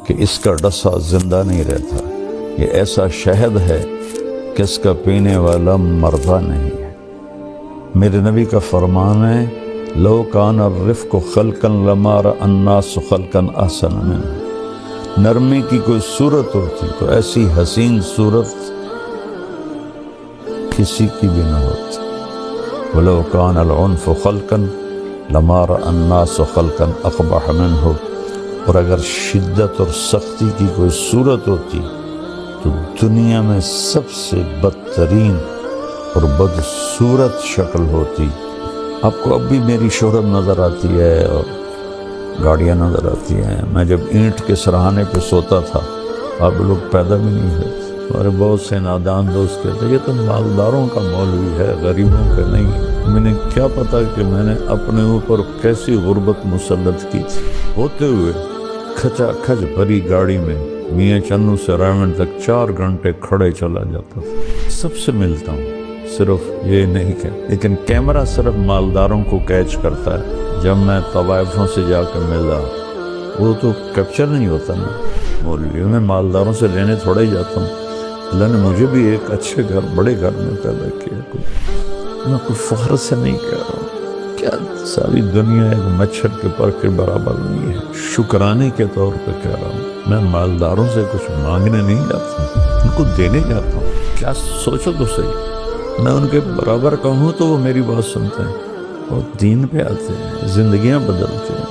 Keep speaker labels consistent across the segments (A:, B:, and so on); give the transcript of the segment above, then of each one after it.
A: کہ اس کا ڈسا زندہ نہیں رہتا، یہ ایسا شہد ہے کہ اس کا پینے والا مردہ نہیں ہے۔ میرے نبی کا فرمان ہے لو کان الرفق خلقا لما رأى الناس خلقا احسن منه، نرمی کی کوئی صورت ہوتی تو ایسی حسین صورت کسی کی بھی نہ ہوتی۔ وَلَوْ كَانَ الْعُنْفُ خَلْقًا لَمَا رَأَى النَّاسُ خَلْقًا أَقْبَحَ مِنْهُ، اور اگر شدت اور سختی کی کوئی صورت ہوتی تو دنیا میں سب سے بدترین اور بدصورت شکل ہوتی۔ آپ کو اب بھی میری شہرت نظر آتی ہے اور گاڑیاں نظر آتی ہیں۔ میں جب اینٹ کے سرہانے پہ سوتا تھا آپ لوگ پیدا بھی نہیں ہوئے، اور بہت سے نادان دوست کہتے یہ تو مالداروں کا مولوی ہے، غریبوں کا نہیں۔ میں نے کیا پتا کہ میں نے اپنے اوپر کیسی غربت مسلط کی تھی۔ ہوتے ہوئے کھچا کھچ بھری گاڑی میں میاں چنو سے رائمنڈ تک 4 گھنٹے کھڑے چلا جاتا تھا۔ سب سے ملتا ہوں، صرف یہ نہیں کہ لیکن کیمرہ صرف مالداروں کو کیچ کرتا ہے۔ جب میں طوائفوں سے جا کے ملا وہ تو کیپچر نہیں ہوتا نا۔ مولوی میں مالداروں سے لینے تھوڑا ہی جاتا ہوں۔ اللہ نے مجھے بھی ایک اچھے گھر، بڑے گھر میں پیدا کیا۔ میں کوئی فخر سے نہیں کہہ رہا ہوں، کیا ساری دنیا ایک مچھر کے پر کے برابر نہیں ہے، شکرانے کے طور پہ کہہ رہا ہوں۔ میں مالداروں سے کچھ مانگنے نہیں جاتا ہوں، ان کو دینے جاتا ہوں۔ کیا سوچو تو صحیح، میں ان کے برابر کہوں تو وہ میری بات سنتے ہیں اور دین پہ آتے ہیں، زندگیاں بدلتے ہیں۔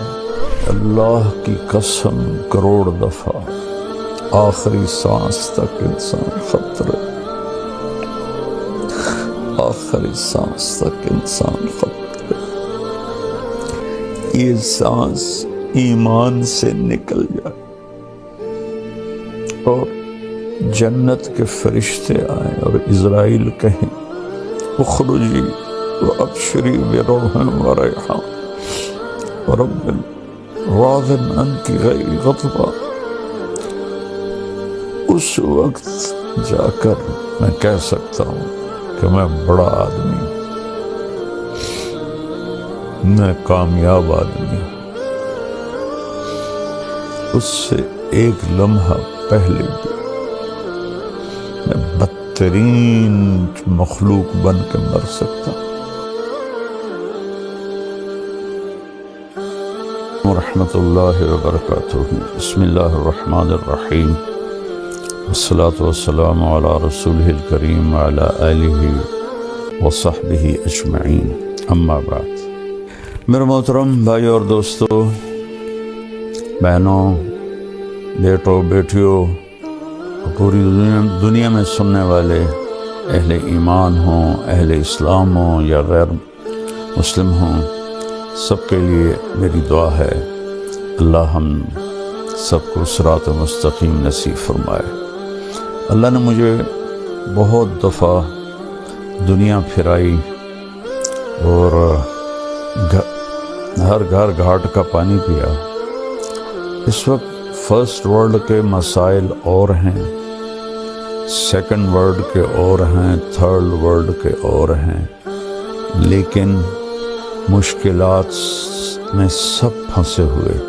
A: اللہ کی قسم کروڑ دفعہ آخری سانس تک انسان خطرے، آخری سانس تک انسان خطرے۔ یہ سانس ایمان سے نکل جائے اور جنت کے فرشتے آئیں اور عزرائیل کہیں اخرجی وابشری بروح وریحان ورب راض عنک غیر غضبان، اس وقت جا کر میں کہہ سکتا ہوں کہ میں بڑا آدمی ہوں، میں کامیاب آدمی ہوں۔ اس سے ایک لمحہ پہلے بھی میں بدترین مخلوق بن کے مر سکتا ہوں۔ ورحمۃ اللہ وبرکاتہ۔ بسم اللہ الرحمن الرحیم، والصلاة والسلام علی رسولہ الکریم وعلی آلہ وصحبہ اجمعین، اما بعد۔ میرے محترم بھائیو اور دوستو، بہنوں، بیٹوں، بیٹیوں، پوری دنیا میں سننے والے اہل ایمان ہوں، اہل اسلام ہوں یا غیر مسلم ہوں، سب کے لیے میری دعا ہے اللہ ہم سب کو صراط مستقیم نصیب فرمائے۔ اللہ نے مجھے بہت دفعہ دنیا پھرائی اور ہر گھر گھاٹ کا پانی پیا۔ اس وقت فرسٹ ورلڈ کے مسائل اور ہیں، سیکنڈ ورلڈ کے اور ہیں، تھرڈ ورلڈ کے اور ہیں، لیکن مشکلات میں سب پھنسے ہوئے ہیں۔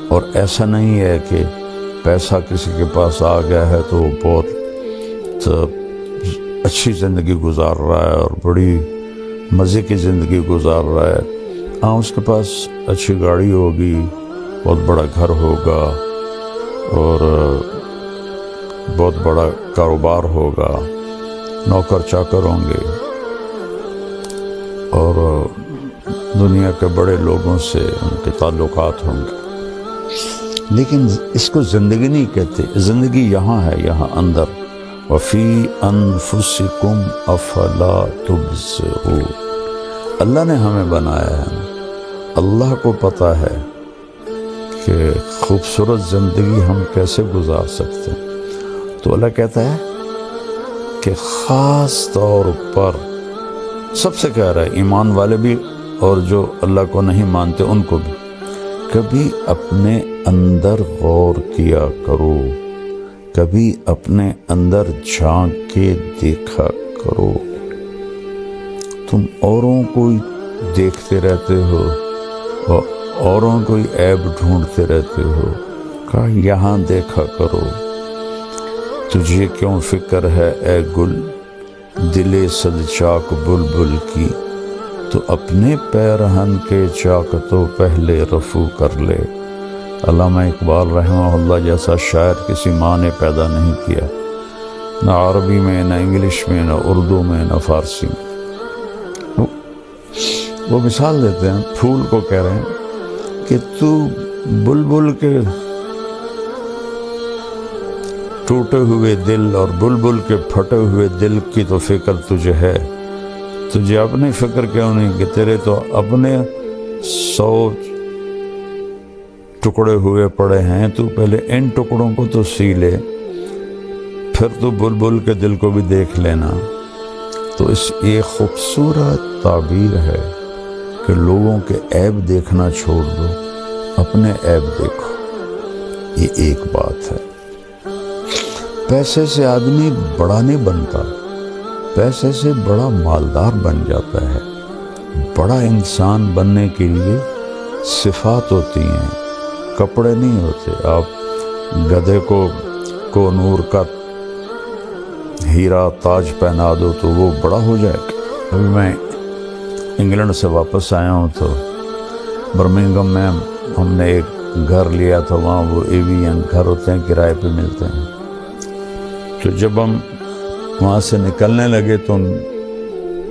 A: اور ایسا نہیں ہے کہ پیسہ کسی کے پاس آ گیا ہے تو وہ بہت اچھی زندگی گزار رہا ہے اور بڑی مزے کی زندگی گزار رہا ہے۔ ہاں، اس کے پاس اچھی گاڑی ہوگی، بہت بڑا گھر ہوگا اور بہت بڑا کاروبار ہوگا، نوکر چاکر ہوں گے اور دنیا کے بڑے لوگوں سے ان کے تعلقات ہوں گے، لیکن اس کو زندگی نہیں کہتے۔ زندگی یہاں ہے، یہاں اندر۔ وَفِي أَنفُسِكُمْ أَفَلَا تُبْصِرُونَ، اللہ نے ہمیں بنایا ہے، اللہ کو پتہ ہے کہ خوبصورت زندگی ہم کیسے گزار سکتے ہیں۔ تو اللہ کہتا ہے کہ خاص طور پر سب سے کہہ رہا ہے، ایمان والے بھی اور جو اللہ کو نہیں مانتے ان کو بھی، کبھی اپنے اندر غور کیا کرو، کبھی اپنے اندر جھانک کے دیکھا کرو۔ تم اوروں کو دیکھتے رہتے ہو اور اوروں کو عیب ڈھونڈتے رہتے ہو، کہا یہاں دیکھا کرو، تجھے کیوں فکر ہے اے گل، دلے صد چاک بلبل کی، تو اپنے پیرہن کے چاک تو پہلے رفو کر لے۔ علامہ اقبال رحمہ اللہ جیسا شاعر کسی ماں نے پیدا نہیں کیا، نہ عربی میں، نہ انگلش میں، نہ اردو میں، نہ فارسی میں۔ وہ مثال دیتے ہیں، پھول کو کہہ رہے ہیں کہ تو بلبل کے ٹوٹے ہوئے دل اور بلبل کے پھٹے ہوئے دل کی تو فکر تجھے ہے، تجھے اپنی فکر کیوں نہیں کہ تیرے تو اپنے 100 ٹکڑے ہوئے پڑے ہیں، تو پہلے ان ٹکڑوں کو تو سی لے، پھر تو بلبل کے دل کو بھی دیکھ لینا۔ تو اس ایک خوبصورت تعبیر ہے کہ لوگوں کے عیب دیکھنا چھوڑ دو، اپنے عیب دیکھو، یہ ایک بات ہے۔ پیسے سے آدمی بڑا نہیں بنتا، پیسے سے بڑا مالدار بن جاتا ہے۔ بڑا انسان بننے کے لیے صفات ہوتی ہیں، کپڑے نہیں ہوتے۔ آپ گدھے کو نور کا ہیرا تاج پہنا دو تو وہ بڑا ہو جائے گا۔ ابھی میں انگلینڈ سے واپس آیا ہوں تو برمنگھم میں ہم نے ایک گھر لیا تھا، وہاں وہ ایوین گھر ہوتے ہیں، کرائے پہ ملتے ہیں۔ تو جب ہم وہاں سے نکلنے لگے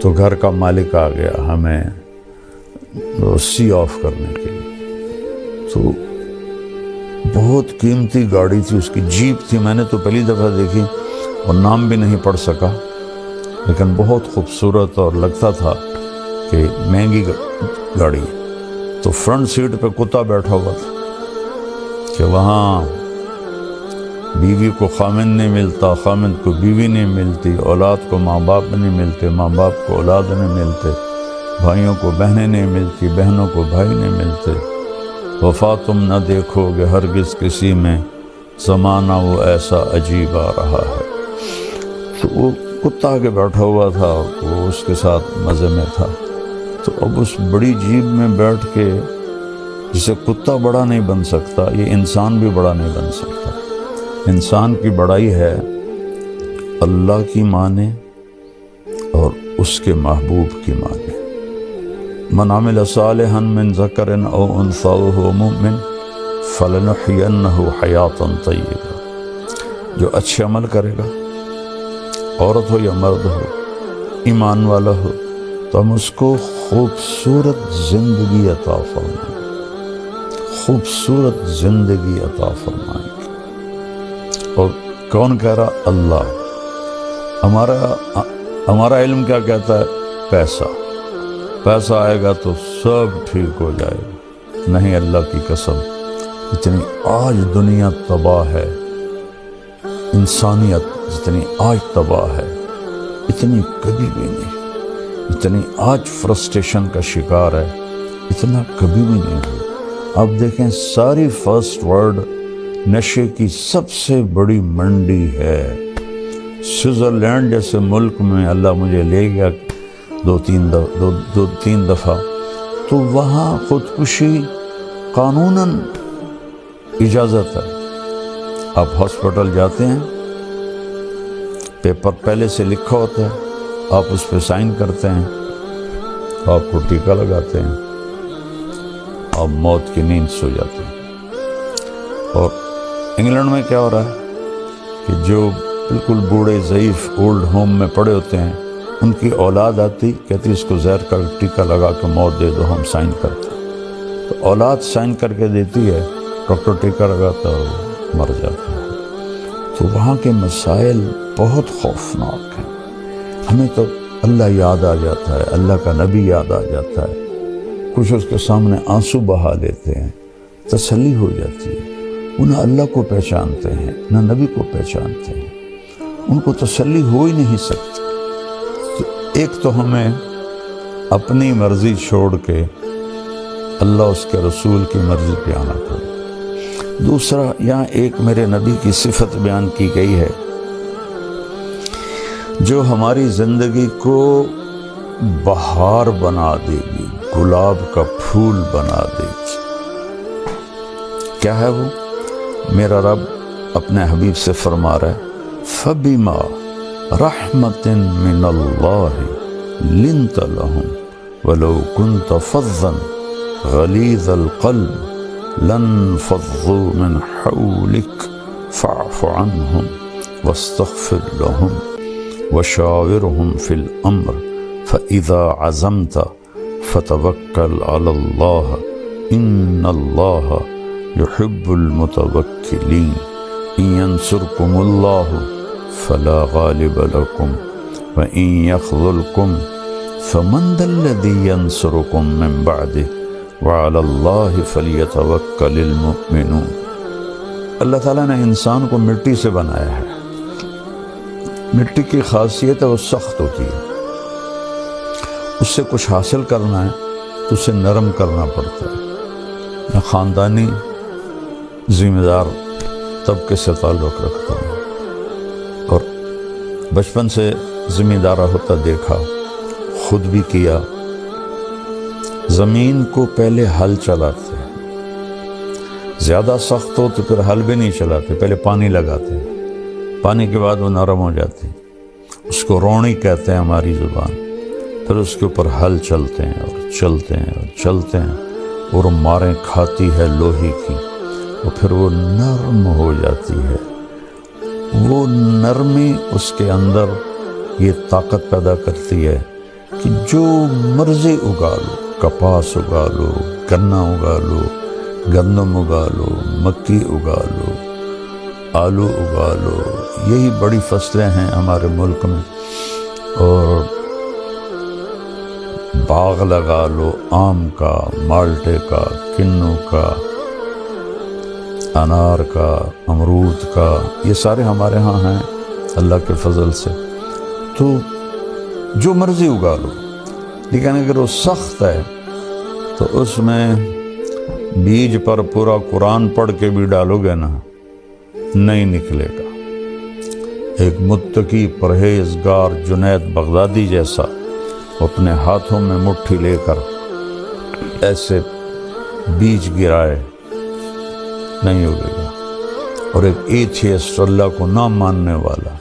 A: تو گھر کا مالک آ گیا ہمیں سی آف کرنے کے لیے۔ تو بہت قیمتی گاڑی تھی، اس کی جیپ تھی، میں نے تو پہلی دفعہ دیکھی اور نام بھی نہیں پڑھ سکا، لیکن بہت خوبصورت اور لگتا تھا کہ مہنگی گاڑی۔ تو فرنٹ سیٹ پہ کتا بیٹھا ہوا تھا کہ وہاں بیوی کو خامند نہیں ملتا، خامند کو بیوی نہیں ملتی، اولاد کو ماں باپ نہیں ملتے، ماں باپ کو اولاد نہیں ملتے، بھائیوں کو بہنیں نہیں ملتی، بہنوں کو بھائی نہیں ملتے۔ وفا تم نہ دیکھو گے ہرگز کسی میں، زمانہ وہ ایسا عجیب آ رہا ہے۔ تو وہ کتا کے بیٹھا ہوا تھا، وہ اس کے ساتھ مزے میں تھا۔ تو اب اس بڑی جیب میں بیٹھ کے جسے کتا بڑا نہیں بن سکتا، یہ انسان بھی بڑا نہیں بن سکتا۔ انسان کی بڑائی ہے اللہ کی مانے اور اس کے محبوب کی مانے۔ من عمل صالحا من ذکر او انثی وہو مؤمن فلنحینہ حیاتا طیبہ، جو اچھے عمل کرے گا، عورت ہو یا مرد ہو، ایمان والا ہو، تو ہم اس کو خوبصورت زندگی عطا فرمائیں، خوبصورت زندگی عطا فرمائیں۔ اور کون کہہ رہا؟ اللہ۔ ہمارا علم کیا کہتا ہے؟ پیسہ آئے گا تو سب ٹھیک ہو جائے گا۔ نہیں، اللہ کی قسم، اتنی آج دنیا تباہ ہے، انسانیت جتنی آج تباہ ہے اتنی کبھی بھی نہیں، اتنی آج فرسٹریشن کا شکار ہے اتنا کبھی بھی نہیں ہوئی۔ آپ دیکھیں، ساری فرسٹ ورلڈ نشے کی سب سے بڑی منڈی ہے۔ سوئٹزرلینڈ جیسے ملک میں اللہ مجھے لے گیا دو تین دفعہ، تو وہاں خودکشی قانوناً اجازت ہے۔ آپ ہاسپٹل جاتے ہیں، پیپر پہلے سے لکھا ہوتا ہے، آپ اس پہ سائن کرتے ہیں، آپ کو ٹیکہ لگاتے ہیں، آپ موت کی نیند سو جاتے ہیں۔ اور انگلینڈ میں کیا ہو رہا ہے کہ جو بالکل بوڑھے ضعیف اولڈ ہوم میں پڑے ہوتے ہیں، ان کی اولاد آتی کہتی اس کو زہر کا ٹیکہ لگا کے موت دے دو، ہم سائن کرتے ہیں۔ تو اولاد سائن کر کے دیتی ہے، ڈاکٹر ٹیکہ لگاتا ہے، وہ مر جاتا ہے۔ تو وہاں کے مسائل بہت خوفناک ہیں۔ ہمیں تو اللہ یاد آ جاتا ہے، اللہ کا نبی یاد آ جاتا ہے، کچھ اس کے سامنے آنسو بہا لیتے ہیں، تسلی ہو جاتی ہے۔ وہ نہ اللہ کو پہچانتے ہیں نہ نبی کو پہچانتے ہیں، ان کو تسلی ہو ہی نہیں سکتی۔ تو ایک تو ہمیں اپنی مرضی چھوڑ کے اللہ اس کے رسول کی مرضی پہ آنا پڑے۔ دوسرا، یہاں ایک میرے نبی کی صفت بیان کی گئی ہے جو ہماری زندگی کو بہار بنا دے گی، گلاب کا پھول بنا دے گی۔ کیا ہے وہ؟ میرا رب اپنے حبیب سے فرما رہا ہے فَبِمَا رَحْمَةٍ مِّنَ اللَّهِ لِنْتَ لَهُمْ وَلَوْ كُنْتَ فَظًّا غَلِيظَ الْقَلْبِ لَانفَضُّوا مِنْ حَوْلِكَ فَاعْفُ عَنْهُمْ وَاسْتَغْفِرْ لَهُمْ وَشَاوِرْهُمْ فِي الْأَمْرِ فَإِذَا عَزَمْتَ فَتَوَكَّلْ عَلَى اللَّهِ إِنَّ اللَّهَ يُحِبُّ الْمُتَوَكِّلِينَ إِن يَنْصُرْكُمُ اللَّهُ فَلَا غَالِبَ لَكُمْ وَإِن يَخْذُلْكُمْ فَمَنْ ذَا الَّذِي يَنْصُرُكُمْ مِنْ بَعْدِهِ وَعَلَى اللَّهِ فَلْيَتَوَكَّلِ الْمُؤْمِنُونَ۔ اللہ تعالیٰ نے انسان کو مٹی سے بنایا ہے۔ مٹی کی خاصیت ہے وہ سخت ہوتی ہے، اس سے کچھ حاصل کرنا ہے تو اسے نرم کرنا پڑتا ہے۔ میں خاندانی ذمہ دار طبقے سے تعلق رکھتا ہوں اور بچپن سے ذمہ دارہ ہوتا دیکھا، خود بھی کیا۔ زمین کو پہلے ہل چلاتے ہیں، زیادہ سخت ہو تو پھر ہل بھی نہیں چلاتے، پہلے پانی لگاتے ہیں، پانی کے بعد وہ نرم ہو جاتی ہے، اس کو روڑی کہتے ہیں ہماری زبان۔ پھر اس کے اوپر ہل چلتے ہیں اور چلتے ہیں اور چلتے ہیں اور ماریں کھاتی ہے لوہے کی، اور پھر وہ نرم ہو جاتی ہے۔ وہ نرمی اس کے اندر یہ طاقت پیدا کرتی ہے کہ جو مرضی اگا لو، کپاس اگا لو، گنا اگا لو، گندم اگا لو، مکی اگا لو، آلو اگا لو، یہی بڑی فصلیں ہیں ہمارے ملک میں۔ اور باغ لگا لو، آم کا، مالٹے کا، کنو کا، انار کا، امرود کا، یہ سارے ہمارے ہاں ہیں اللہ کے فضل سے۔ تو جو مرضی اگا لو، لیکن اگر وہ سخت ہے تو اس میں بیج پر پورا قرآن پڑھ کے بھی ڈالو گے نا، نہیں نکلے گا۔ ایک متقی پرہیزگار جنید بغدادی جیسا اپنے ہاتھوں میں مٹھی لے کر ایسے بیج گرائے، نہیں اگے گا۔ اور ایک ایتھیسٹ، اللہ کو نہ ماننے والا،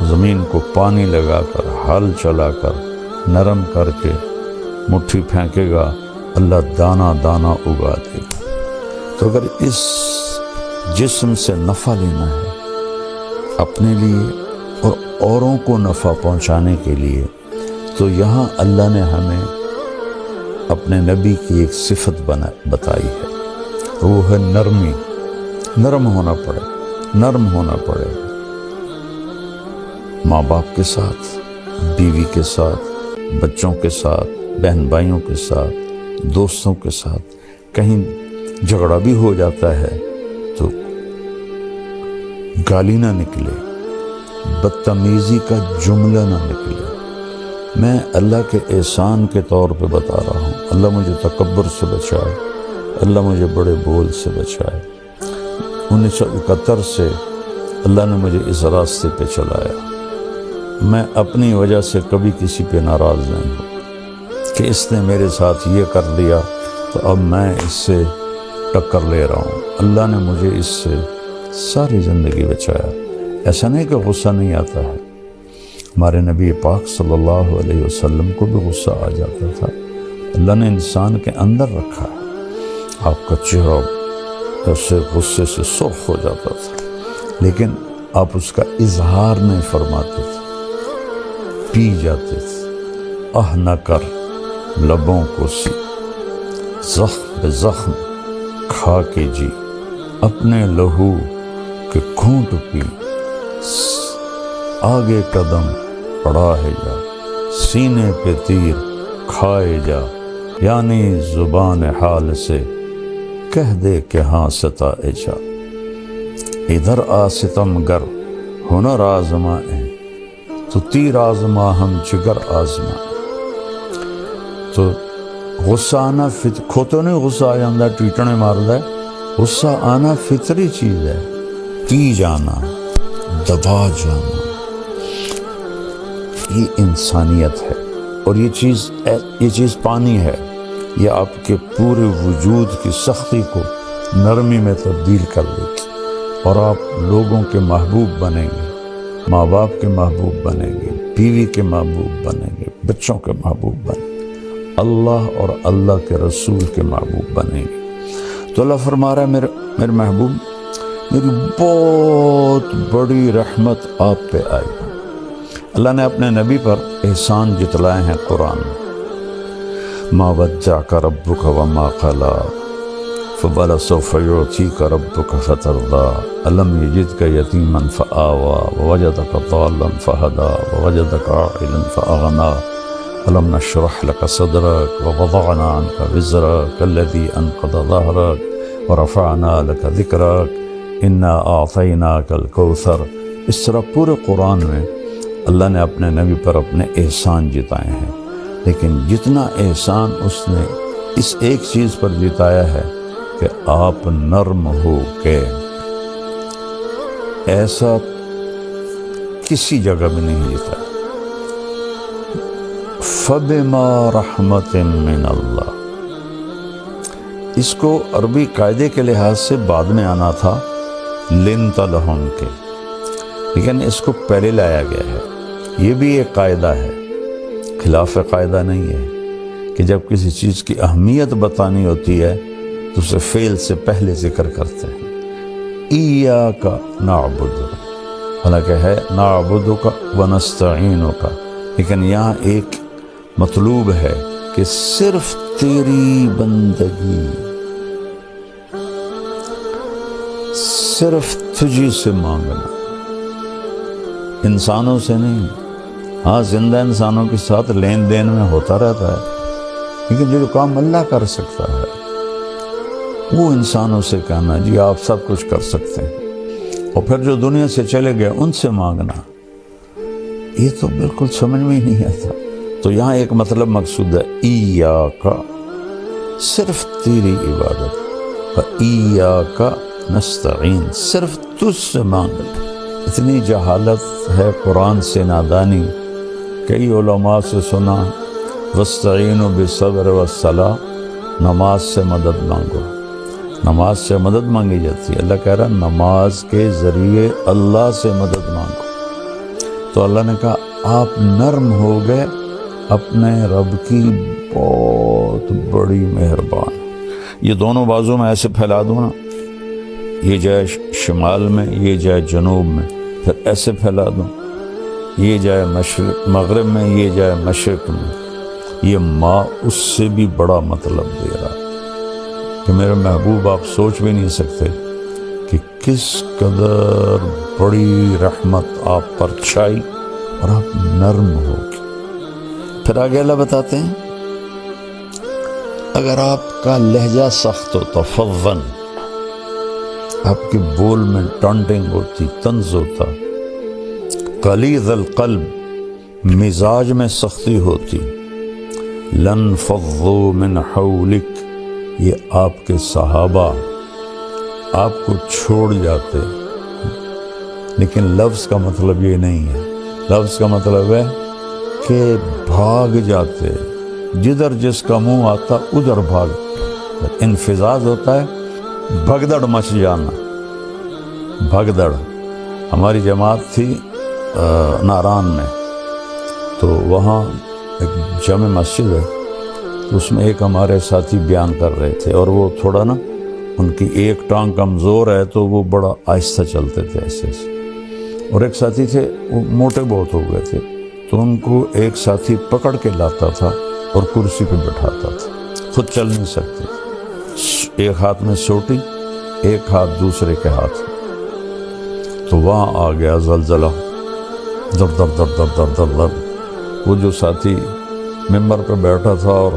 A: زمین کو پانی لگا کر، ہل چلا کر، نرم کر کے مٹھی پھینکے گا، اللہ دانہ دانہ اگا دے گا۔ تو اگر اس جسم سے نفع لینا ہے اپنے لیے اور اوروں کو نفع پہنچانے کے لیے، تو یہاں اللہ نے ہمیں اپنے نبی کی ایک صفت بتائی ہے، وہ ہے نرمی۔ نرم ہونا پڑے، نرم ہونا پڑے گا ماں باپ کے ساتھ، بیوی کے ساتھ، بچوں کے ساتھ، بہن بھائیوں کے ساتھ، دوستوں کے ساتھ۔ کہیں جھگڑا بھی ہو جاتا ہے تو گالی نہ نکلے، بدتمیزی کا جملہ نہ نکلے۔ میں اللہ کے احسان کے طور پہ بتا رہا ہوں، اللہ مجھے تکبر سے بچائے، اللہ مجھے بڑے بول سے بچائے۔ 1971 سے اللہ نے مجھے اس راستے پہ چلایا۔ میں اپنی وجہ سے کبھی کسی پہ ناراض نہیں ہوں کہ اس نے میرے ساتھ یہ کر لیا تو اب میں اس سے ٹکر لے رہا ہوں۔ اللہ نے مجھے اس سے ساری زندگی بچایا۔ ایسا نہیں کہ غصہ نہیں آتا ہے، ہمارے نبی پاک صلی اللہ علیہ وسلم کو بھی غصہ آ جاتا تھا۔ اللہ نے انسان کے اندر رکھا ہے۔ آپ کا چہرہ اسے غصے سے سرخ ہو جاتا تھا، لیکن آپ اس کا اظہار نہیں فرماتے تھے، پی جاتے تھے۔ نہ کر لبوں کو سی، زخم بے زخم کھا کے جی، اپنے لہو کے گھونٹ پی، آگے قدم پڑا ہے جا، سینے پہ تیر کھائے جا، یعنی زبان حال سے کہہ دے کہ ہاں ستائے جا۔ ادھر آ ستم گر ہنر آزمائے، تو تیر آزما ہم جگر آزمائے۔ تو غصہ آنا کھوتوں نہیں غصہ آ جاندہ ٹویٹنے ماردا ہے، غصہ آنا فطری چیز ہے۔ پی جانا، دبا جانا، یہ انسانیت ہے، اور یہ چیز پانی ہے، یہ آپ کے پورے وجود کی سختی کو نرمی میں تبدیل کر دے گی۔ اور آپ لوگوں کے محبوب بنیں گے، ماں باپ کے محبوب بنیں گے، بیوی کے محبوب بنیں گے، بچوں کے محبوب بنیں گے، اللہ اور اللہ کے رسول کے محبوب بنیں گے۔ تو اللہ فرما رہا ہے میرے محبوب، میری بہت بڑی رحمت آپ پہ آئی۔ اللہ نے اپنے نبی پر احسان جتلائے ہیں قرآن میں۔ ما ودعک ربک وما قلی فلسوف یعطیک ربک فترضی الم یجدک یتیما فآوی ووجدک ضالا فہدی ووجدک عائلا فأغنی الم نشرح لک صدرک ووضعنا عنک وزرک الذی انقض ظہرک ورفعنا لک ذکرک انا اعطیناک الکوثر۔ اس طرح پورے قرآن میں اللہ نے اپنے نبی پر اپنے احسان جتائے ہیں، لیکن جتنا احسان اس نے اس ایک چیز پر جتایا ہے کہ آپ نرم ہو کے، ایسا کسی جگہ بھی نہیں جتایا۔ فَبِمَا رَحْمَةٍ مِّنَ اللَّهِ، اس کو عربی قاعدے کے لحاظ سے بعد میں آنا تھا لِنْتَ لَهُمْ کے، لیکن اس کو پہلے لایا گیا ہے۔ یہ بھی ایک قاعدہ ہے، خلاف قاعدہ نہیں ہے کہ جب کسی چیز کی اہمیت بتانی ہوتی ہے تو اسے فعل سے پہلے ذکر کرتے ہیں۔ ایاک نعبد، حالانکہ ہے نعبدک ونستعینک، لیکن یہاں ایک مطلوب ہے کہ صرف تیری بندگی، صرف تجھی سے مانگنا، انسانوں سے نہیں۔ ہاں زندہ انسانوں کے ساتھ لین دین میں ہوتا رہتا ہے، لیکن جو کام اللہ کر سکتا ہے وہ انسانوں سے کہنا جی آپ سب کچھ کر سکتے ہیں، اور پھر جو دنیا سے چلے گئے ان سے مانگنا، یہ تو بالکل سمجھ میں ہی نہیں آتا۔ تو یہاں ایک مطلب مقصود ہے، ایاک، صرف تیری عبادت، ایاک نستعین، صرف تجھ سے مانگنا۔ اتنی جہالت ہے قرآن سے، نادانی۔ کئی علماء سے سنا وَاسْتَعِينُوا بِالصَّبْرِ وَالصَّلَاةِ، نماز سے مدد مانگو، نماز سے مدد مانگی جاتی ہے۔ اللہ کہہ رہا نماز کے ذریعے اللہ سے مدد مانگو۔ تو اللہ نے کہا آپ نرم ہو گئے، اپنے رب کی بہت بڑی مہربان۔ یہ دونوں بازو میں ایسے پھیلا دوں نا، یہ جائے شمال میں، یہ جائے جنوب میں، پھر ایسے پھیلا دوں، یہ جائے مغرب میں، یہ جائے مشرق میں، یہ ماں اس سے بھی بڑا مطلب دے رہا کہ میرے محبوب آپ سوچ بھی نہیں سکتے کہ کس قدر بڑی رحمت آپ پر چھائی اور آپ نرم ہو گئے۔ پھر آگے اللہ بتاتے ہیں اگر آپ کا لہجہ سخت ہو تو فظن، آپ کے بول میں ٹانٹنگ ہوتی، طنز ہوتا، غلیظ القلب، مزاج میں سختی ہوتی، لن فضوا من حولک، یہ آپ کے صحابہ آپ کو چھوڑ جاتے۔ لیکن لفظ کا مطلب یہ نہیں ہے، لفظ کا مطلب ہے کہ بھاگ جاتے، جدھر جس کا منہ آتا ادھر بھاگ۔ انفزاز ہوتا ہے بھگدڑ مچ جانا، بھگدڑ۔ ہماری جماعت تھی ناران میں، تو وہاں ایک جامع مسجد ہے، تو اس میں ایک ہمارے ساتھی بیان کر رہے تھے، اور وہ تھوڑا نا ان کی ایک ٹانگ کمزور ہے تو وہ بڑا آہستہ چلتے تھے ایسے ایسے، اور ایک ساتھی تھے وہ موٹے بہت ہو گئے تھے، تو ان کو ایک ساتھی پکڑ کے لاتا تھا اور کرسی پہ بٹھاتا تھا، خود چل نہیں سکتے، ایک ہاتھ میں سوٹی، ایک ہاتھ دوسرے کے ہاتھ۔ تو وہاں آ گیا زلزلہ، در در در در در در در۔ وہ جو ساتھی ممبر پہ بیٹھا تھا اور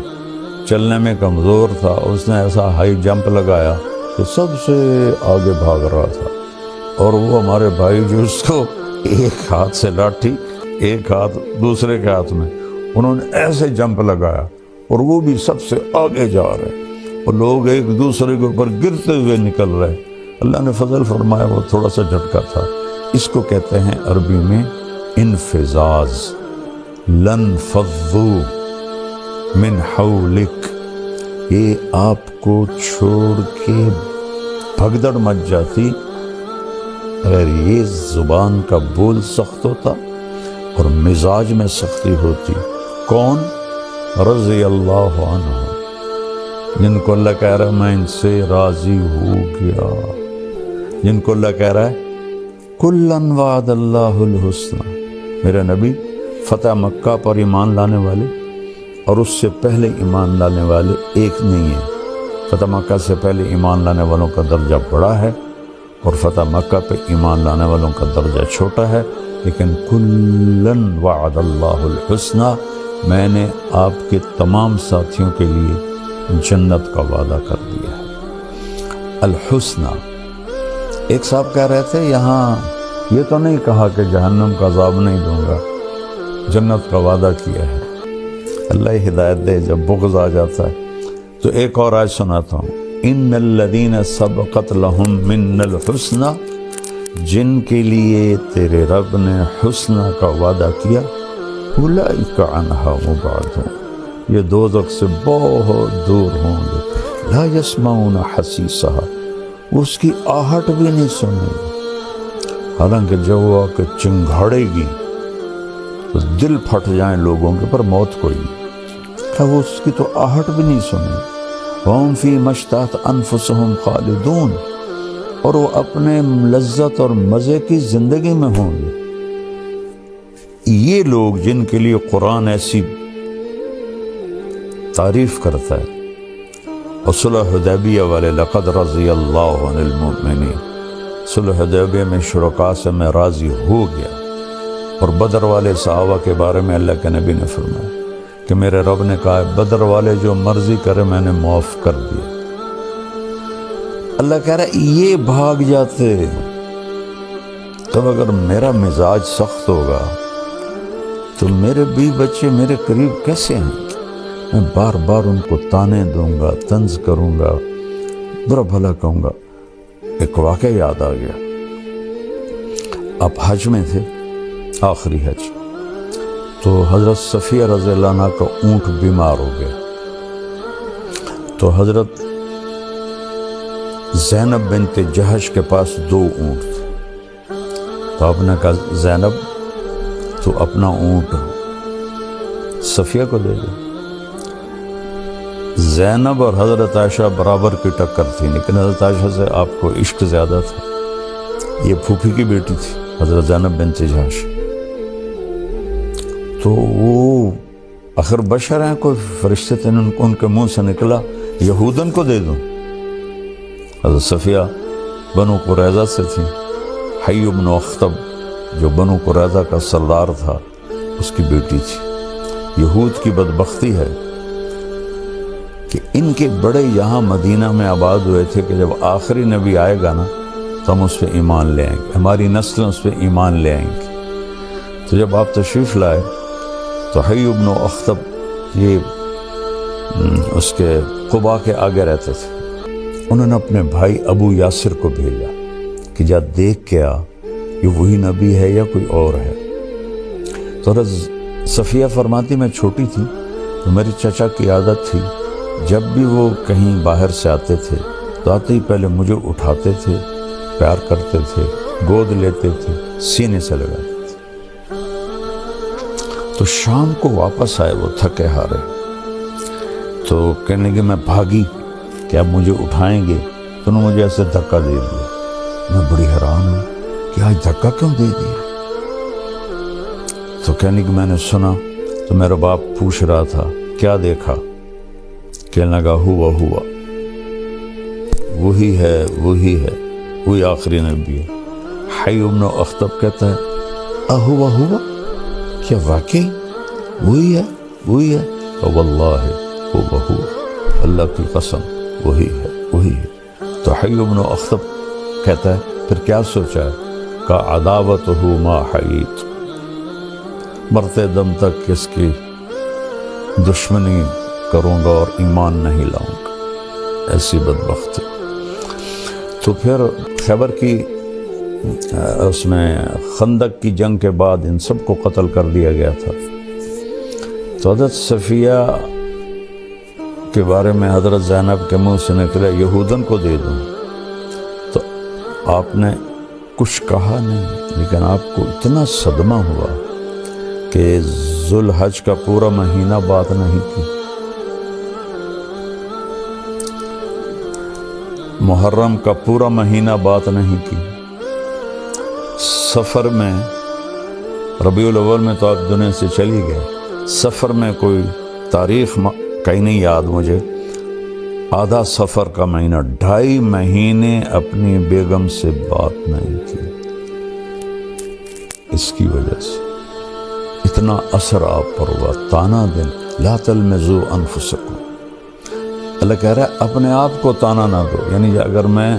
A: چلنے میں کمزور تھا، اس نے ایسا ہائی جمپ لگایا کہ سب سے آگے بھاگ رہا تھا، اور وہ ہمارے بھائی جو اس کو ایک ہاتھ سے لاٹھی، ایک ہاتھ دوسرے کے ہاتھ میں، انہوں نے ایسے جمپ لگایا، اور وہ بھی سب سے آگے جا رہے، اور لوگ ایک دوسرے کے اوپر گرتے ہوئے نکل رہے۔ اللہ نے فضل فرمایا وہ تھوڑا سا جھٹکا تھا۔ اس کو کہتے ہیں عربی میں انفزاز۔ لن فضوا من حولک، یہ آپ کو چھوڑ کے بھگدڑ مچ جاتی اگر یہ زبان کا بول سخت ہوتا اور مزاج میں سختی ہوتی، کون؟ رضی اللہ عنہ، جن کو اللہ کہہ رہا ہے میں ان سے راضی ہو گیا، جن کو اللہ کہہ رہا ہے کلن وعد اللہ الحسنى۔ میرے نبی فتح مکہ پر ایمان لانے والے اور اس سے پہلے ایمان لانے والے ایک نہیں ہیں۔ فتح مکہ سے پہلے ایمان لانے والوں کا درجہ بڑا ہے اور فتح مکہ پہ ایمان لانے والوں کا درجہ چھوٹا ہے، لیکن کلن وعد اللہ الحسنى، میں نے آپ کے تمام ساتھیوں کے لیے جنت کا وعدہ کر دیا ہے۔ الحسنى، ایک صاحب کہہ رہے تھے یہاں یہ تو نہیں کہا کہ جہنم کا عذاب نہیں دوں گا، جنت کا وعدہ کیا ہے۔ اللہ ہدایت دے، جب بغض آ جاتا ہے تو ایک اور آیت سناتا ہوں، ان الذین سبقت لہم من الحسنى، جن کے لیے تیرے رب نے حسنہ کا وعدہ کیا، اولئک عنہا مبعدون، یہ دوزخ سے بہت دور ہوں گے، لا یسمعون حسیسہا، وہ اس کی آہٹ بھی نہیں سنیں گے۔ حالانکہ جب وہ آ کے چنگھاڑے گی تو دل پھٹ جائیں لوگوں کے، پر موت کوئی نہیں، کہ وہ اس کی تو آہٹ بھی نہیں سنیں گے۔ وَهُمْ فِي مَا اشْتَهَتْ أَنفُسُهُمْ خَالِدُونَ، اور وہ اپنے لذت اور مزے کی زندگی میں ہوں گے۔ یہ لوگ جن کے لیے قرآن ایسی تعریف کرتا ہے، اور صلح حدیبیہ والے لقد رضی اللہ عن المؤمنین، صلح حدیبیہ میں شرکاء سے میں راضی ہو گیا، اور بدر والے صحابہ کے بارے میں اللہ کے نبی نے فرمایا کہ میرے رب نے کہا ہے بدر والے جو مرضی کرے میں نے معاف کر دیا۔ اللہ کہہ رہا ہے یہ بھاگ جاتے، تب اگر میرا مزاج سخت ہوگا تو میرے بیوی بچے میرے قریب کیسے ہیں؟ میں بار بار ان کو تانے دوں گا، طنز کروں گا، برا بھلا کہوں گا۔ ایک واقعہ یاد آ گیا، آپ حج میں تھے، آخری حج، تو حضرت صفیہ رضی اللہ عنہ کا اونٹ بیمار ہو گیا، تو حضرت زینب بنت جہش کے پاس 2 اونٹ تھے، تو آپ نے کہا زینب تو اپنا اونٹ صفیہ کو دے دو۔ زینب اور حضرت عائشہ برابر کی ٹکر تھی، لیکن حضرت عائشہ سے آپ کو عشق زیادہ تھا، یہ پھوپھی کی بیٹی تھی حضرت زینب بنت جہش، تو وہ آخر بشر ہیں، کوئی فرشتے تھے، ان کے منہ سے نکلا یہودن کو دے دوں۔ حضرت صفیہ بنو قریظہ سے تھی، حی بن اخطب جو بنو قریظہ کا سردار تھا اس کی بیٹی تھی۔ یہود کی بدبختی ہے کہ ان کے بڑے یہاں مدینہ میں آباد ہوئے تھے کہ جب آخری نبی آئے گا نا تو ہم اس پہ ایمان لے آئیں گے، ہماری نسلیں اس پہ ایمان لے آئیں گی۔ تو جب آپ تشریف لائے تو حی بن اخطب یہ اس کے قباء کے آگے رہتے تھے، انہوں نے اپنے بھائی ابو یاسر کو بھیجا کہ جا دیکھ کے آ یہ وہی نبی ہے یا کوئی اور ہے۔ تو حضرت صفیہ فرماتی میں چھوٹی تھی تو میری چچا کی عادت تھی جب بھی وہ کہیں باہر سے آتے تھے تو آتے ہی پہلے مجھے اٹھاتے تھے، پیار کرتے تھے، گود لیتے تھے، سینے سے لگاتے تھے۔ تو شام کو واپس آئے وہ تھکے ہارے، تو کہنے لگے میں بھاگی کہ اب مجھے اٹھائیں گے، تو انہوں نے مجھے ایسے دھکا دے دیا۔ میں بڑی حیران ہوں کہ آج دھکا کیوں دے دیا؟ تو کہنے کہ میں نے سنا تو میرا باپ پوچھ رہا تھا کیا دیکھا؟ کہنے لگا ہوا وہی ہے وہی آخری نبی ہے۔ حی بن اخطب کہتا ہے ہوا کیا واقعی وہی ہے؟ واللہ ہوا، اللہ کی قسم وہی ہے۔ تو حی بن اخطب کہتا ہے پھر کیا سوچا ہے؟ کہ عداوتہ ما حییت، مرتے دم تک اس کی دشمنی کروں گا اور ایمان نہیں لاؤں گا، ایسی بدبخت ہے۔ تو پھر خیبر کی اس میں خندق کی جنگ کے بعد ان سب کو قتل کر دیا گیا تھا۔ تو حضرت صفیہ کے بارے میں حضرت زینب کے منہ سے نکلا یہودن کو دے دوں، تو آپ نے کچھ کہا نہیں، لیکن آپ کو اتنا صدمہ ہوا کہ ذوالحج کا پورا مہینہ بات نہیں کی، محرم کا پورا مہینہ بات نہیں کی، سفر میں ربیع الاول میں تو آپ دنیا سے چلی گئے، سفر میں کوئی تاریخ کہیں نہیں یاد مجھے، آدھا سفر کا مہینہ، 2.5 مہینے اپنی بیگم سے بات نہیں کی۔ اس کی وجہ سے اتنا اثر آپ پر ہوا، تانا دن لا تلمزوا انفسکم، اللہ کہہ رہا ہے اپنے آپ کو تانا نہ دو، یعنی اگر میں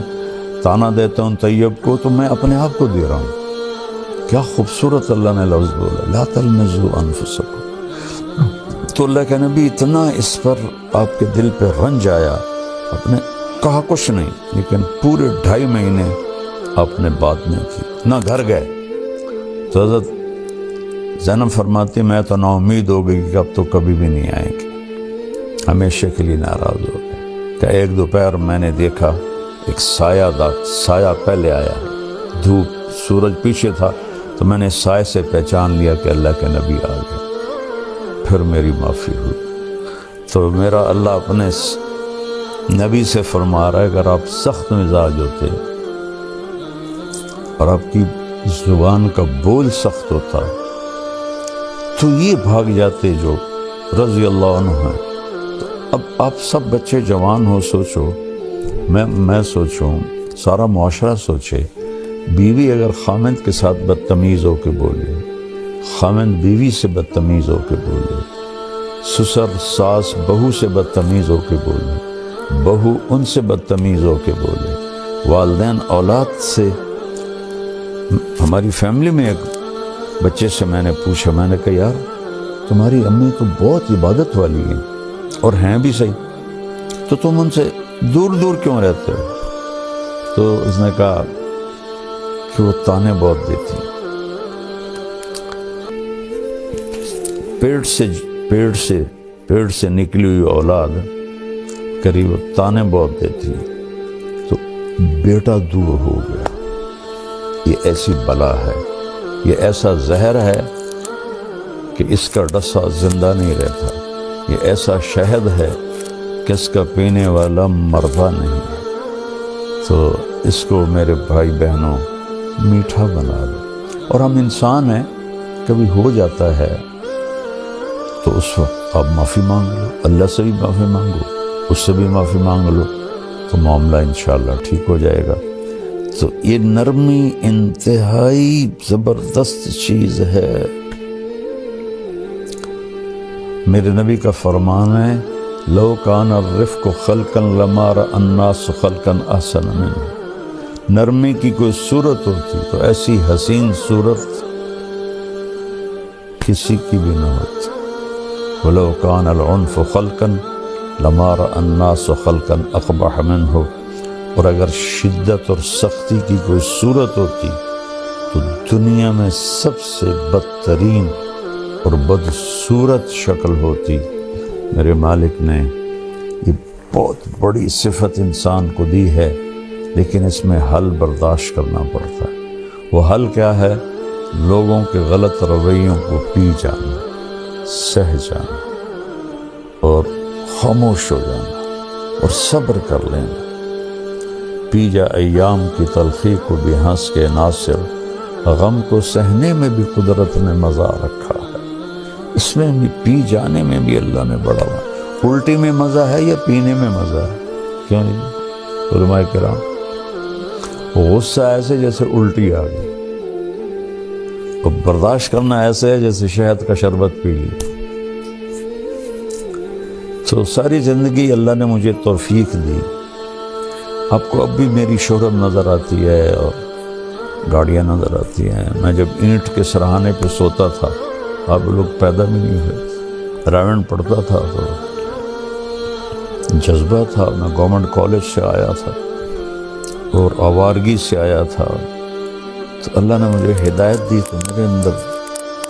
A: تانا دیتا ہوں طیب کو تو میں اپنے آپ کو دے رہا ہوں۔ کیا خوبصورت اللہ نے لفظ بولا، لا تلمزوا انفسکم۔ تو اللہ کے نبی اتنا اس پر آپ کے دل پہ رنج آیا، آپ نے کہا کچھ نہیں، لیکن پورے 2.5 مہینے آپ نے بات نہیں کی، نہ گھر گئے۔ تو حضرت زینب فرماتی میں تو نا امید ہو گئی کہ اب تو کبھی بھی نہیں آئیں گے، ہمیشہ کے لیے ناراض ہو گئے۔ کہ ایک دوپہر میں نے دیکھا ایک سایہ پہلے آیا، دھوپ سورج پیچھے تھا، تو میں نے سائے سے پہچان لیا کہ اللہ کے نبی آ گئے، پھر میری معافی ہوئی۔ تو میرا اللہ اپنے نبی سے فرما رہا ہے اگر آپ سخت مزاج ہوتے اور آپ کی زبان کا بول سخت ہوتا تو یہ بھاگ جاتے جو رضی اللہ عنہ ہیں۔ تو اب آپ سب بچے جوان ہو، سوچو، میں سوچوں، سارا معاشرہ سوچے، بیوی اگر خامند کے ساتھ بدتمیز ہو کے بولے، خامند بیوی سے بدتمیز ہو کے بولے، سسر ساس بہو سے بدتمیز ہو کے بولے، بہو ان سے بدتمیز ہو کے بولے، والدین اولاد سے۔ ہماری فیملی میں ایک بچے سے میں نے پوچھا، میں نے کہا یار تمہاری امی تو بہت عبادت والی ہیں اور ہیں بھی صحیح، تو تم ان سے دور دور کیوں رہتے ہو؟ تو اس نے کہا کہ وہ تانے بہت دیتی ہیں، پیٹ سے نکلی ہوئی اولاد قریب تانے بہت دیتی ہے، تو بیٹا دور ہو گیا۔ یہ ایسی بلا ہے، یہ ایسا زہر ہے کہ اس کا ڈسا زندہ نہیں رہتا، یہ ایسا شہد ہے کہ اس کا پینے والا مردہ نہیں ہے۔ تو اس کو میرے بھائی بہنوں میٹھا بنا دو، اور ہم انسان ہیں، کبھی ہو جاتا ہے تو اس وقت آپ معافی مانگ لو، اللہ سے بھی معافی مانگو، اس سے بھی معافی مانگ لو، تو معاملہ انشاءاللہ ٹھیک ہو جائے گا۔ تو یہ نرمی انتہائی زبردست چیز ہے۔ میرے نبی کا فرمان ہے لو کان الرفق خلقا لما رأى الناس خلقا احسن منه، نرمی کی کوئی صورت ہوتی تو ایسی حسین صورت کسی کی بھی نہ ہوتی۔ ولو کان العنف خلقا لما رأى الناس خلقا اقبح منه، اور اگر شدت اور سختی کی کوئی صورت ہوتی تو دنیا میں سب سے بدترین اور بدصورت شکل ہوتی۔ میرے مالک نے یہ بہت بڑی صفت انسان کو دی ہے، لیکن اس میں حل برداشت کرنا پڑتا ہے۔ وہ حل کیا ہے؟ لوگوں کے غلط رویوں کو پی جانا، سہ جانا، اور خاموش ہو جانا، اور صبر کر لینا۔ پی جا ایام کی تلخی کو بھی ہنس کے ناصر، غم کو سہنے میں بھی قدرت نے مزہ رکھا ہے۔ اس میں بھی پی جانے میں بھی اللہ نے بڑا ہوا۔ الٹی میں مزہ ہے یا پینے میں مزہ ہے؟ کیوں نہیں علماء کرام؟ غصہ ایسے جیسے الٹی آ گئی، اور برداشت کرنا ایسے ہے جیسے شہد کا شربت پی لیا۔ تو ساری زندگی اللہ نے مجھے توفیق دی۔ آپ کو اب بھی میری شہرت نظر آتی ہے اور گاڑیاں نظر آتی ہیں۔ میں جب اینٹ کے سرہانے پہ سوتا تھا، آپ لوگ پیدا بھی نہیں ہوئے، راون پڑھتا تھا تو جذبہ تھا۔ میں گورنمنٹ کالج سے آیا تھا اور آوارگی سے آیا تھا، تو اللہ نے مجھے ہدایت دی تو میرے اندر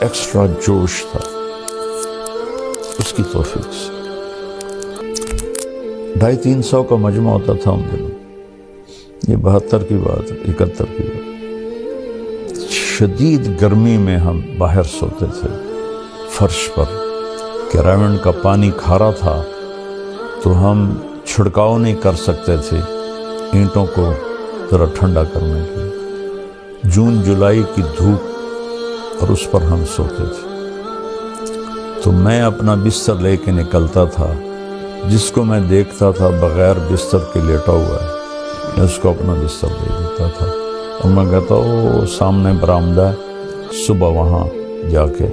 A: ایکسٹرا جوش تھا، اس کی توفیق سے۔ 250-300 کا مجمع ہوتا تھا ان دنوں، یہ 72 کی بات ہے، 71 کی بات۔ شدید گرمی میں ہم باہر سوتے تھے فرش پر، کہ ریونڈ کا پانی کھارا تھا تو ہم چھڑکاؤ نہیں کر سکتے تھے اینٹوں کو ذرا ٹھنڈا کرنے کے لیے۔ جون جولائی کی دھوپ اور اس پر ہم سوتے تھے۔ تو میں اپنا بستر لے کے نکلتا تھا، جس کو میں دیکھتا تھا بغیر بستر کے لیٹا ہوا ہے، میں اس کو اپنا بستر دے دیتا تھا اور میں کہتا وہ سامنے برآمدہ ہے، صبح وہاں جا کے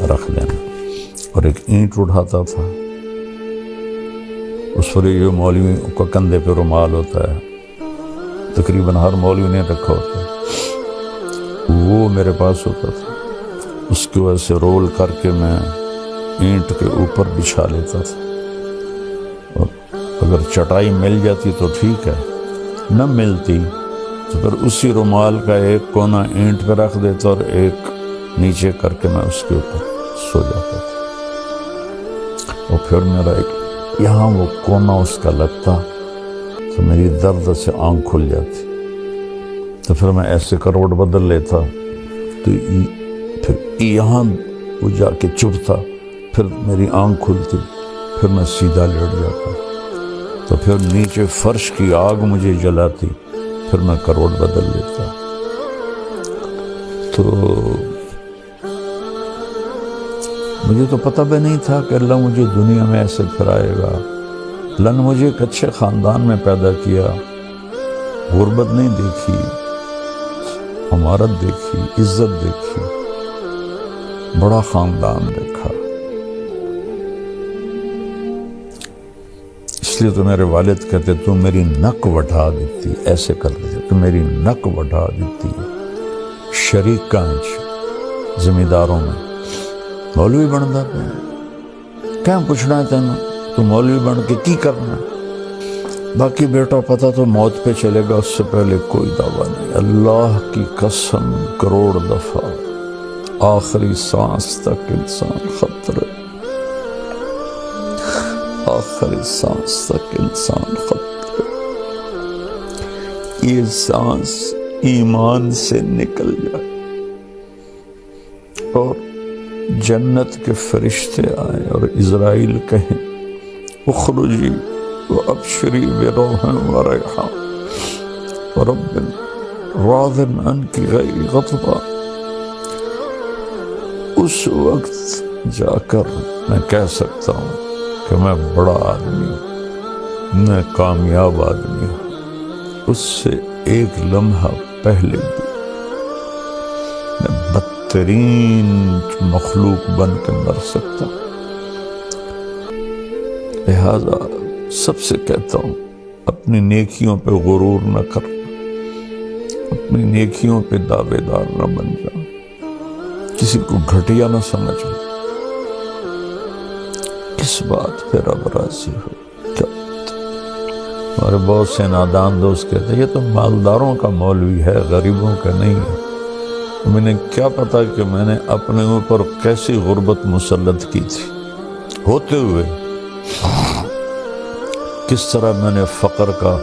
A: رکھ دینا۔ اور ایک اینٹ اٹھاتا تھا، اس پر یہ مولوی کا کندھے پہ رومال ہوتا ہے، تقریباً ہر مولوی نے رکھا ہوتا ہے، وہ میرے پاس ہوتا تھا، اس کی وجہ سے رول کر کے میں اینٹ کے اوپر بچھا لیتا تھا، اور اگر چٹائی مل جاتی تو ٹھیک ہے، نہ ملتی تو پھر اسی رومال کا ایک کونا اینٹ پہ رکھ دیتا اور ایک نیچے کر کے میں اس کے اوپر سو جاتا تھا۔ اور پھر میرا ایک یہاں وہ کونا اس کا لگتا تو میری درد سے آنکھ کھل جاتی، تو پھر میں ایسے کروٹ بدل لیتا تو پھر یہاں وہ جا کے چبھتا، پھر میری آنکھ کھلتی، پھر میں سیدھا لیٹ جاتا، تو پھر نیچے فرش کی آگ مجھے جلاتی، پھر میں کروٹ بدل لیتا۔ تو مجھے تو پتہ بھی نہیں تھا کہ اللہ مجھے دنیا میں ایسے پھرائے گا۔ اللہ نے مجھے ایک اچھے خاندان میں پیدا کیا، غربت نہیں دیکھی، عمارت دیکھی، عزت دیکھی، بڑا خاندان دیکھا۔ اس لیے تو میرے والد کہتے تو میری نک وٹھا دیتی، ایسے کر دیتے تو میری نک وٹھا دیتی۔ شریک کانچ زمینداروں میں مولوی بنتا پہ کیا پوچھنا ہے تینوں، تو مولوی بن کے کی کرنا ہے؟ باقی بیٹا پتہ تو موت پہ چلے گا، اس سے پہلے کوئی دعویٰ نہیں۔ اللہ کی قسم کروڑ دفعہ آخری سانس تک انسان خطرے، آخری سانس تک انسان خطرے۔ یہ سانس ایمان سے نکل جائے اور جنت کے فرشتے آئیں اور اسرائیل کہیں اخرجی وابشری بروح وریحان ورب راض عنک غیر غضبان، اس وقت جا کر میں کہہ سکتا ہوں کہ میں بڑا آدمی ہوں، میں کامیاب آدمی ہوں۔ اس سے ایک لمحہ پہلے بھی میں بدترین مخلوق بن کے مر سکتا ہوں۔ لہذا سب سے کہتا ہوں اپنی نیکیوں پہ غرور نہ کرنا، اپنی نیکیوں پہ دعوے دار نہ بن جانا، کسی کو گھٹیا نہ سمجھنا۔ کس بات پہ رب راضی ہو؟ کیا ہمارے بہت سے نادان دوست کہتے ہیں یہ تو مالداروں کا مولوی ہے، غریبوں کا نہیں ہے۔ میں کیا پتا کہ میں نے اپنے اوپر کیسی غربت مسلط کی تھی ہوتے ہوئے، کس طرح میں نے فقر کا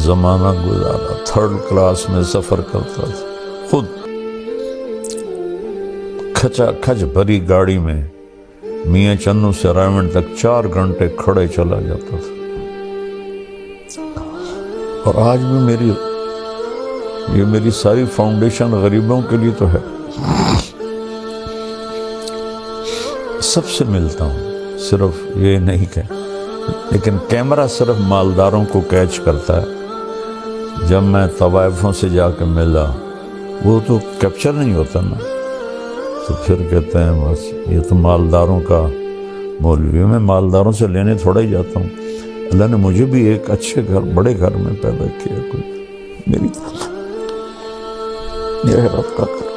A: زمانہ گزارا، 3rd کلاس میں سفر کرتا تھا، خود کھچا کھچ بھری گاڑی میں میاں چنو سے ریونڈ تک 4 گھنٹے کھڑے چلا جاتا تھا۔ اور آج بھی میری ساری فاؤنڈیشن غریبوں کے لیے تو ہے۔ سب سے ملتا ہوں، صرف یہ نہیں کہ لیکن کیمرہ صرف مالداروں کو کیچ کرتا ہے۔ جب میں طوائفوں سے جا کے ملا، وہ تو کیپچر نہیں ہوتا نا، تو پھر کہتے ہیں بس یہ تو مالداروں کا مولوی ہے۔ میں مالداروں سے لینے تھوڑا ہی جاتا ہوں، اللہ نے مجھے بھی ایک اچھے گھر، بڑے گھر میں پیدا کیا، کوئی میرے رب کا گھر۔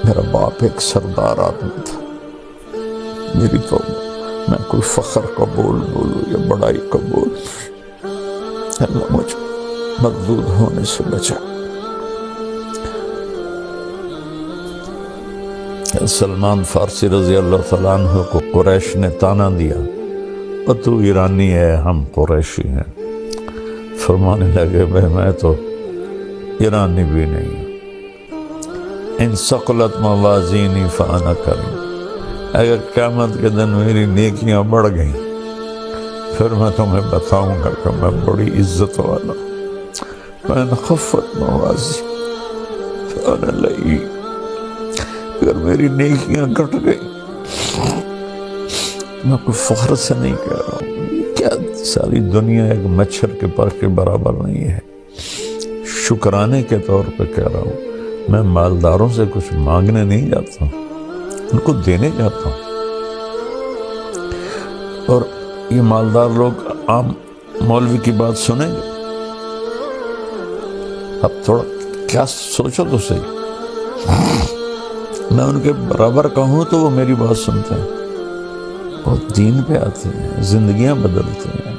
A: میرا باپ ایک سردار آدمی تھا، میری تو میں کوئی فخر کا بولوں یا بڑائی کا بول، اللہ مجھے مردود ہونے سے بچا۔ سلمان فارسی رضی اللہ تعالیٰ عنہ کو قریش نے تانا دیا، اور تو ایرانی ہے، ہم قریشی ہیں۔ فرمانے لگے میں تو ایرانی بھی نہیں ہوں، ان ثقلت موازینی فانا کریم، اگر قیامت کے دن میری نیکیاں بڑھ گئیں پھر میں تمہیں بتاؤں گا کہ میں بڑی عزت والا ہوں۔ وَإِنْ خَفَّتْ مَوَازِينُ فَأَنَا لَئِيمٌ، اگر میری نیکیاں گھٹ گئی، میں کوئی فخر سے نہیں کہہ رہا ہوں، کیا ساری دنیا ایک مچھر کے پر کے برابر نہیں ہے، شکرانے کے طور پہ کہہ رہا ہوں۔ میں مالداروں سے کچھ مانگنے نہیں جاتا ہوں، ان کو دینے جاتا ہوں۔ اور یہ مالدار لوگ عام مولوی کی بات سنیں گے؟ اب تھوڑا کیا سوچو تو صحیح، میں ان کے برابر کہوں تو وہ میری بات سنتے ہیں، وہ دین پہ آتے ہیں، زندگیاں بدلتے ہیں۔